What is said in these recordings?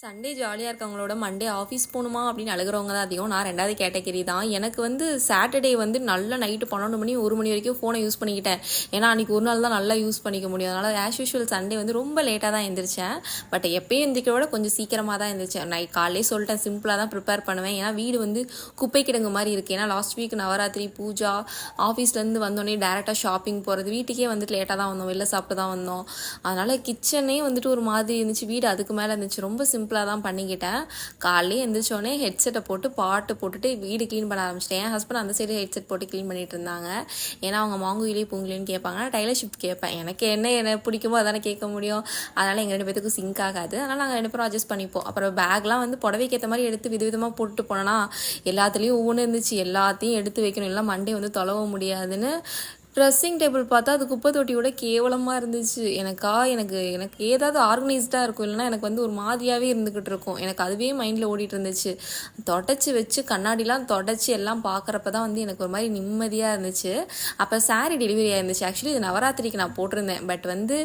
Sunday ஜாலியாக இருக்கவங்களோட Monday office போகணுமா அப்படின்னு அழுகிறவங்க தான் அதிகம். நான் 2வது கேட்டகரி தான். எனக்கு வந்து சாட்டர்டே வந்து நல்லா நைட்டு 12 மணி 1 மணி வரைக்கும் ஃபோனை யூஸ் பண்ணிக்கிட்டேன். ஏன்னா அன்றைக்கி ஒரு நாள் தான் நல்லா யூஸ் பண்ணிக்க முடியும். அதனால் ஆஸ் யூஷுவல் சண்டே வந்து ரொம்ப லேட்டாக தான் எழுந்திரிச்சேன். பட் எப்பயும் எந்திரிக்கிறத விட கொஞ்சம் சீக்கிரமாக தான் எழுந்திரிச்சேன். நைட் காலையிலே சொல்லிட்டேன், சிம்பிளாக தான் ப்ரிப்பேர் பண்ணுவேன். ஏன்னா வீடு வந்து குப்பை கிடங்கு மாதிரி இருக்குது. ஏன்னா லாஸ்ட் வீக் நவராத்திரி பூஜா, ஆஃபீஸ்லேருந்து வந்தோடனே டேரெக்டாக ஷாப்பிங் போகிறது, வீட்டுக்கே வந்துட்டு லேட்டாக தான் வந்தோம், வெளில சாப்பிட்டு தான் வந்தோம். அதனால் கிச்சனே வந்துட்டு ஒரு மாதிரி இருந்துச்சு, வீடு அதுக்கு மேலே இருந்துச்சு. ரொம்ப சிம்பிளாக தான் பண்ணிக்கிட்டேன். காலையிலே எழுந்திரிச்சோடனே ஹெட்செட்டை போட்டு பாட்டு போட்டுட்டு வீடு க்ளீன் பண்ண ஆரம்பிச்சிட்டேன். என் ஹஸ்பண்ட் அந்த சைடு ஹெட்செட் போட்டு க்ளீன் பண்ணிட்டு இருந்தாங்க. ஏன்னா அவங்க மாங்குயிலே பூங்குயிலேன்னு கேட்பாங்க. நான் டைலர் ஷிஃப்ட் கேட்பேன். எனக்கு என்ன பிடிக்குமோ அதானே கேட்க முடியும். அதனால் எங்கள் 2 பேத்துக்கும் சிங்க் ஆகாது. அதனால் நாங்கள் 2 பேரும் அட்ஜஸ்ட் பண்ணிப்போம். அப்புறம் பேக்லாம் வந்து புடவைக்கு ஏற்ற மாதிரி எடுத்து விதவிதமாக போட்டுட்டு போனோன்னா எல்லாத்துலேயும் ஒவ்வொன்று இருந்துச்சு. எல்லாத்தையும் எடுத்து வைக்கணும், இல்லை மண்டே வந்து தொலைவ முடியாதுன்னு ட்ரெஸ்ஸிங் டேபிள் பார்த்தா அது குப்பை தொட்டியோட கேவலமாக இருந்துச்சு. எனக்கு ஏதாவது ஆர்கனைஸ்டாக இருக்கும், இல்லைனா எனக்கு வந்து ஒரு மாதிரியாகவே இருந்துக்கிட்டு இருக்கும். எனக்கு அதுவே மைண்டில் ஓடிட்டு இருந்துச்சு. தொடச்சி வச்சு கண்ணாடிலாம் தொடச்சி எல்லாம் பார்க்குறப்ப தான் வந்து எனக்கு ஒரு மாதிரி நிம்மதியாக இருந்துச்சு. அப்போ சாரீ டெலிவரி ஆயிருந்துச்சு. ஆக்சுவலி இது நவராத்திரிக்கு நான் போட்டிருந்தேன். பட் வந்து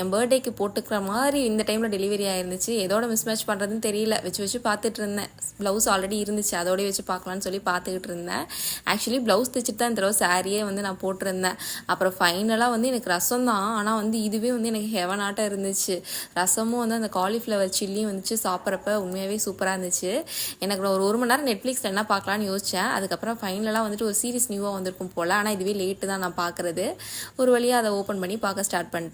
என் பர்த்டேக்கு போட்டுக்கிற மாதிரி இந்த டைமில் டெலிவரி ஆயிருந்துச்சு. எதோட மிஸ்மேட்ச் பண்ணுறதுன்னு தெரியல. வச்சு பார்த்துட்டு இருந்தேன். ப்ளவுஸ் ஆல்ரெடி இருந்துச்சு, அதோடய வச்சு பார்க்கலான்னு சொல்லி பார்த்துக்கிட்டு இருந்தேன். ஆக்சுவலி ப்ளவுஸ் தைச்சிட்டு தான் இந்த தடவை சாரியே வந்து நான் போட்டிருந்தேன். அப்புறம் ஃபைனலாக வந்து எனக்கு ரசம் தான். ஆனால் வந்து இதுவே வந்து எனக்கு ஹெவனாட்டாக இருந்துச்சு. ரசமும் வந்து அந்த காலிஃப்ளவர் சில்லியும் வந்துச்சு. சாப்பிட்றப்ப உண்மையாகவே சூப்பராக இருந்துச்சு. எனக்கு ஒரு மணி நேரம் நெட்ஃப்ளிக்ஸில் என்ன பார்க்கலான்னு யோசித்தேன். அதுக்கப்புறம் ஃபைனலாக வந்துட்டு ஒரு சீரிஸ் நியூவாக வந்திருக்கும் போல். ஆனால் இதுவே லேட்டு தான் நான் பார்க்குறது. ஒரு வழியாக அதை ஓப்பன் பண்ணி பார்க்க ஸ்டார்ட் பண்ணிட்டேன்.